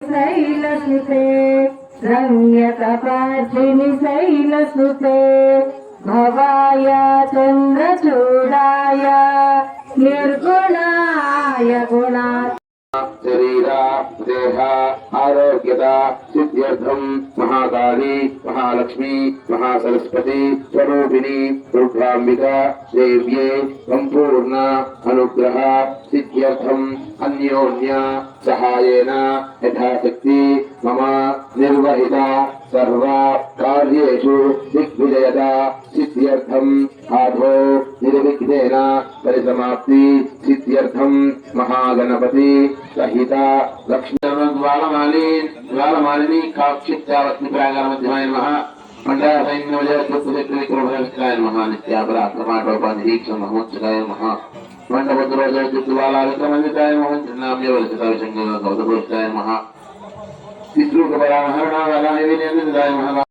शैलसुते रम्यकपार्थिनि शैलसुते भवाय चन्द्रचूडाय निर्गुणाय गुणा शरीरा देह आरोग्यता सिद्ध्यर्थम महाकाली महालक्ष्मी महासरस्वती स्वरूपिणी दुर्गांबिका देव्ये संपूर्ण अनुग्रह सिद्ध्यर्थम अन्योन्य सहायेन यथाशक्ति मम निर्वहिता सर्व कार्येषु दिग्विजयता सिद्ध्यर्थम आधो निर्विघ्नेन परिसमाप्ति सिद्ध्यर्थम महागणपति सहित लक्ष्मीमालिनी काक्षित्यावत्निप्रागारमध्यमाय नमः मंडलसैन्योजयत्युत्तरक्रियकुरुभयस्काय नमः नित्यापराक्रमाटोपाधिरीक्षमहोत्सकाय नमः मंडपद्रोजयत्युत्तुवालाविक्रमञ्जिताय नमः चिन्नाम्यवलसिताविशङ्गगौतघोषकाय नमः तिस्रुकपराहरणावलाय नमः